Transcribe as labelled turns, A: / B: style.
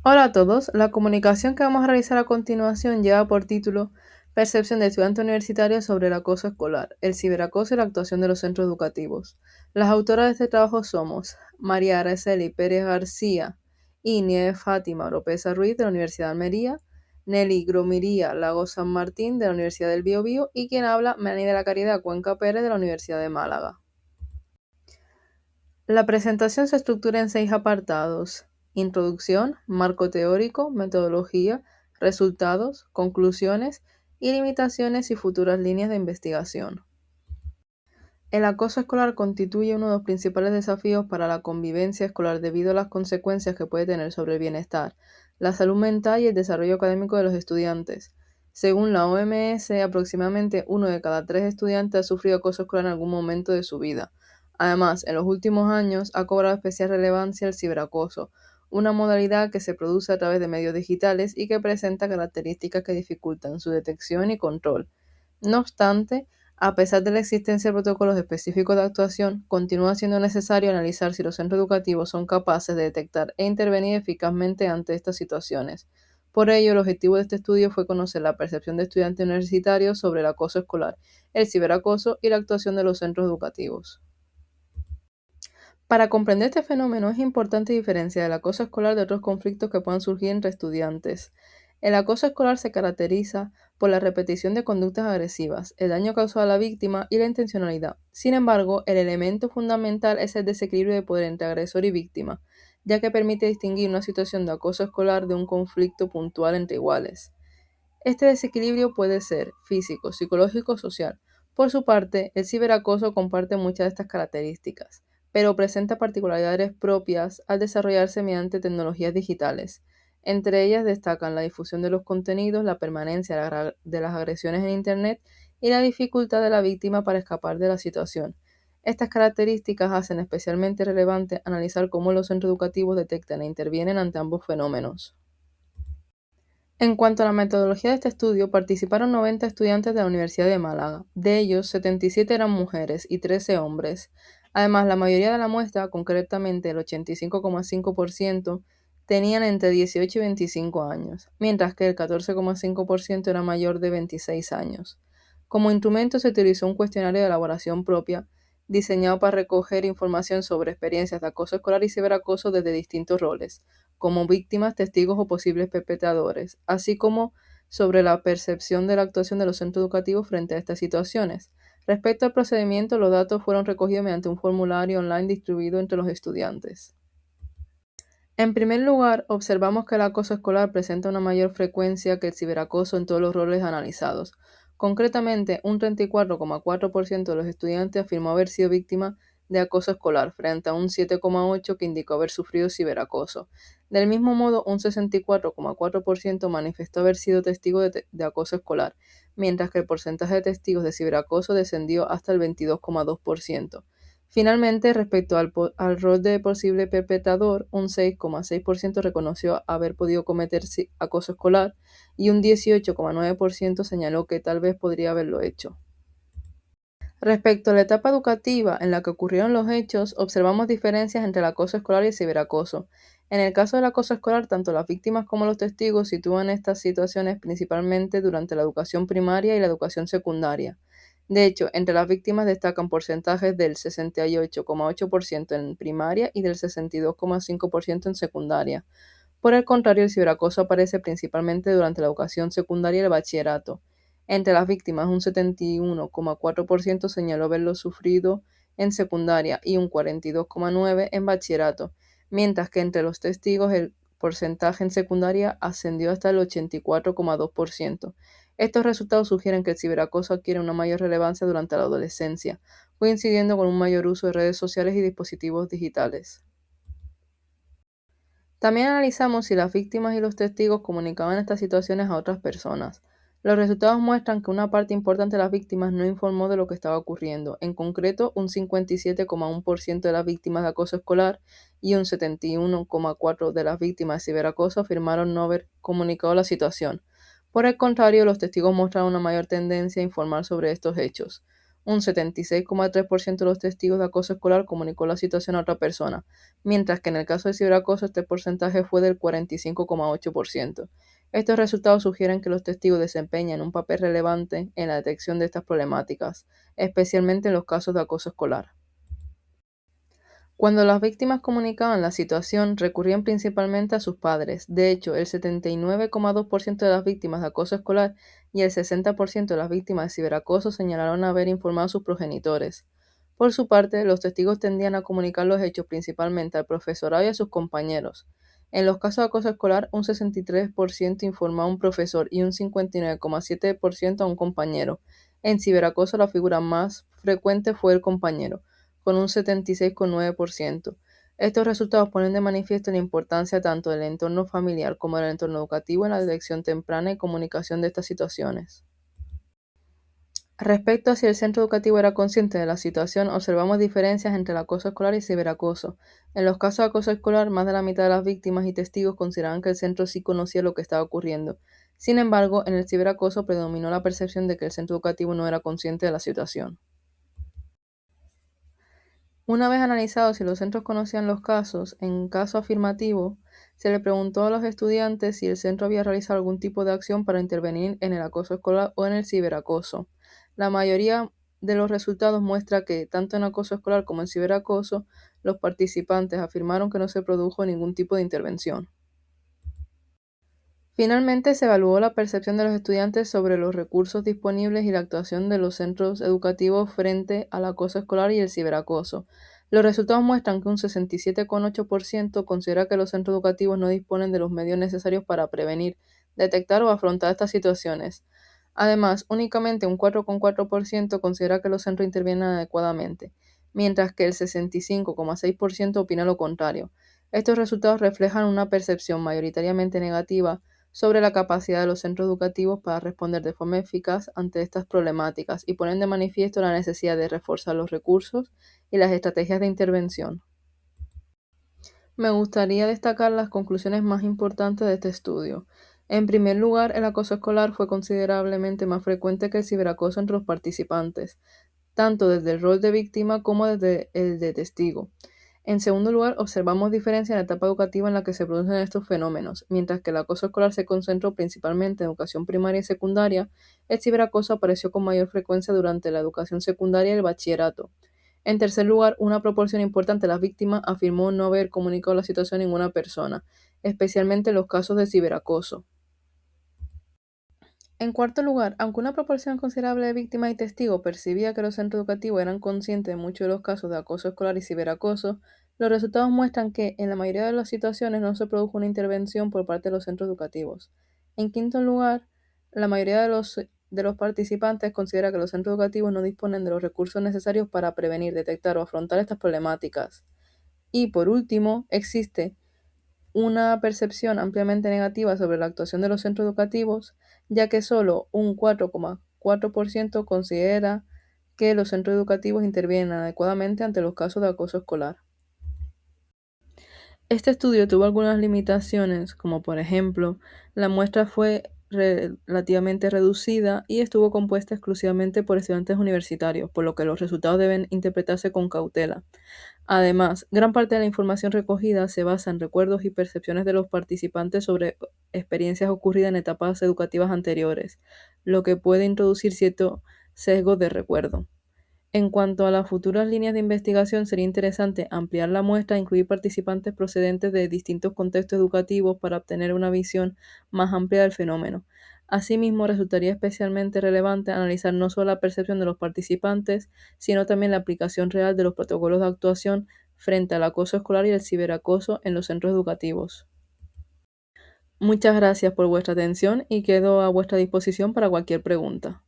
A: Hola a todos, la comunicación que vamos a realizar a continuación lleva por título Percepción de estudiantes universitarios sobre el acoso escolar, el ciberacoso y la actuación de los centros educativos. Las autoras de este trabajo somos María Araceli Pérez García y Nieve Fátima Oropesa Ruiz de la Universidad de Almería, Nelly Gromiría Lago San Martín de la Universidad del Biobío y quien habla, Melanie de la Caridad Cuenca Pérez de la Universidad de Málaga. La presentación se estructura en 6 apartados: introducción, marco teórico, metodología, resultados, conclusiones y limitaciones y futuras líneas de investigación. El acoso escolar constituye uno de los principales desafíos para la convivencia escolar debido a las consecuencias que puede tener sobre el bienestar, la salud mental y el desarrollo académico de los estudiantes. Según la OMS, aproximadamente 1 de cada 3 estudiantes ha sufrido acoso escolar en algún momento de su vida. Además, en los últimos años ha cobrado especial relevancia el ciberacoso, una modalidad que se produce a través de medios digitales y que presenta características que dificultan su detección y control. No obstante, a pesar de la existencia de protocolos específicos de actuación, continúa siendo necesario analizar si los centros educativos son capaces de detectar e intervenir eficazmente ante estas situaciones. Por ello, el objetivo de este estudio fue conocer la percepción de estudiantes universitarios sobre el acoso escolar, el ciberacoso y la actuación de los centros educativos. Para comprender este fenómeno es importante diferenciar el acoso escolar de otros conflictos que puedan surgir entre estudiantes. El acoso escolar se caracteriza por la repetición de conductas agresivas, el daño causado a la víctima y la intencionalidad. Sin embargo, el elemento fundamental es el desequilibrio de poder entre agresor y víctima, ya que permite distinguir una situación de acoso escolar de un conflicto puntual entre iguales. Este desequilibrio puede ser físico, psicológico o social. Por su parte, el ciberacoso comparte muchas de estas características, pero presenta particularidades propias al desarrollarse mediante tecnologías digitales. Entre ellas destacan la difusión de los contenidos, la permanencia de las agresiones en Internet y la dificultad de la víctima para escapar de la situación. Estas características hacen especialmente relevante analizar cómo los centros educativos detectan e intervienen ante ambos fenómenos. En cuanto a la metodología de este estudio, participaron 90 estudiantes de la Universidad de Málaga. De ellos, 77 eran mujeres y 13 hombres. Además, la mayoría de la muestra, concretamente el 85,5%, tenían entre 18 y 25 años, mientras que el 14,5% era mayor de 26 años. Como instrumento se utilizó un cuestionario de elaboración propia, diseñado para recoger información sobre experiencias de acoso escolar y ciberacoso desde distintos roles como víctimas, testigos o posibles perpetradores, así como sobre la percepción de la actuación de los centros educativos frente a estas situaciones. Respecto al procedimiento, los datos fueron recogidos mediante un formulario online distribuido entre los estudiantes. En primer lugar, observamos que el acoso escolar presenta una mayor frecuencia que el ciberacoso en todos los roles analizados. Concretamente, un 34,4% de los estudiantes afirmó haber sido víctima de acoso escolar, frente a un 7,8% que indicó haber sufrido ciberacoso. Del mismo modo, un 64,4% manifestó haber sido testigo de acoso escolar, mientras que el porcentaje de testigos de ciberacoso descendió hasta el 22,2%. Finalmente, respecto al rol de posible perpetrador, un 6,6% reconoció haber podido cometer acoso escolar y un 18,9% señaló que tal vez podría haberlo hecho. Respecto a la etapa educativa en la que ocurrieron los hechos, observamos diferencias entre el acoso escolar y el ciberacoso. En el caso del acoso escolar, tanto las víctimas como los testigos sitúan estas situaciones principalmente durante la educación primaria y la educación secundaria. De hecho, entre las víctimas destacan porcentajes del 68,8% en primaria y del 62,5% en secundaria. Por el contrario, el ciberacoso aparece principalmente durante la educación secundaria y el bachillerato. Entre las víctimas, un 71,4% señaló haberlo sufrido en secundaria y un 42,9% en bachillerato, mientras que entre los testigos el porcentaje en secundaria ascendió hasta el 84,2%. Estos resultados sugieren que el ciberacoso adquiere una mayor relevancia durante la adolescencia, coincidiendo con un mayor uso de redes sociales y dispositivos digitales. También analizamos si las víctimas y los testigos comunicaban estas situaciones a otras personas. Los resultados muestran que una parte importante de las víctimas no informó de lo que estaba ocurriendo. En concreto, un 57,1% de las víctimas de acoso escolar y un 71,4% de las víctimas de ciberacoso afirmaron no haber comunicado la situación. Por el contrario, los testigos mostraron una mayor tendencia a informar sobre estos hechos. Un 76,3% de los testigos de acoso escolar comunicó la situación a otra persona, mientras que en el caso de ciberacoso este porcentaje fue del 45,8%. Estos resultados sugieren que los testigos desempeñan un papel relevante en la detección de estas problemáticas, especialmente en los casos de acoso escolar. Cuando las víctimas comunicaban la situación, recurrían principalmente a sus padres. De hecho, el 79,2% de las víctimas de acoso escolar y el 60% de las víctimas de ciberacoso señalaron haber informado a sus progenitores. Por su parte, los testigos tendían a comunicar los hechos principalmente al profesorado y a sus compañeros. En los casos de acoso escolar, un 63% informó a un profesor y un 59,7% a un compañero. En ciberacoso, la figura más frecuente fue el compañero con un 76,9%. Estos resultados ponen de manifiesto la importancia tanto del entorno familiar como del entorno educativo en la detección temprana y comunicación de estas situaciones. Respecto a si el centro educativo era consciente de la situación, observamos diferencias entre el acoso escolar y ciberacoso. En los casos de acoso escolar, más de la mitad de las víctimas y testigos consideraban que el centro sí conocía lo que estaba ocurriendo. Sin embargo, en el ciberacoso predominó la percepción de que el centro educativo no era consciente de la situación. Una vez analizado si los centros conocían los casos, en caso afirmativo, se le preguntó a los estudiantes si el centro había realizado algún tipo de acción para intervenir en el acoso escolar o en el ciberacoso. La mayoría de los resultados muestra que, tanto en acoso escolar como en ciberacoso, los participantes afirmaron que no se produjo ningún tipo de intervención. Finalmente, se evaluó la percepción de los estudiantes sobre los recursos disponibles y la actuación de los centros educativos frente al acoso escolar y el ciberacoso. Los resultados muestran que un 67,8% considera que los centros educativos no disponen de los medios necesarios para prevenir, detectar o afrontar estas situaciones. Además, únicamente un 4,4% considera que los centros intervienen adecuadamente, mientras que el 65,6% opina lo contrario. Estos resultados reflejan una percepción mayoritariamente negativa sobre la capacidad de los centros educativos para responder de forma eficaz ante estas problemáticas y ponen de manifiesto la necesidad de reforzar los recursos y las estrategias de intervención. Me gustaría destacar las conclusiones más importantes de este estudio. En primer lugar, el acoso escolar fue considerablemente más frecuente que el ciberacoso entre los participantes, tanto desde el rol de víctima como desde el de testigo. En segundo lugar, observamos diferencias en la etapa educativa en la que se producen estos fenómenos. Mientras que el acoso escolar se concentró principalmente en educación primaria y secundaria, el ciberacoso apareció con mayor frecuencia durante la educación secundaria y el bachillerato. En tercer lugar, una proporción importante de las víctimas afirmó no haber comunicado la situación a ninguna persona, especialmente en los casos de ciberacoso. En cuarto lugar, aunque una proporción considerable de víctimas y testigos percibía que los centros educativos eran conscientes de muchos de los casos de acoso escolar y ciberacoso, los resultados muestran que, en la mayoría de las situaciones, no se produjo una intervención por parte de los centros educativos. En quinto lugar, la mayoría de los participantes considera que los centros educativos no disponen de los recursos necesarios para prevenir, detectar o afrontar estas problemáticas. Y por último, existe una percepción ampliamente negativa sobre la actuación de los centros educativos, ya que solo un 4,4% considera que los centros educativos intervienen adecuadamente ante los casos de acoso escolar. Este estudio tuvo algunas limitaciones, como por ejemplo, la muestra fue relativamente reducida y estuvo compuesta exclusivamente por estudiantes universitarios, por lo que los resultados deben interpretarse con cautela. Además, gran parte de la información recogida se basa en recuerdos y percepciones de los participantes sobre experiencias ocurridas en etapas educativas anteriores, lo que puede introducir cierto sesgo de recuerdo. En cuanto a las futuras líneas de investigación, sería interesante ampliar la muestra e incluir participantes procedentes de distintos contextos educativos para obtener una visión más amplia del fenómeno. Asimismo, resultaría especialmente relevante analizar no solo la percepción de los participantes, sino también la aplicación real de los protocolos de actuación frente al acoso escolar y el ciberacoso en los centros educativos. Muchas gracias por vuestra atención y quedo a vuestra disposición para cualquier pregunta.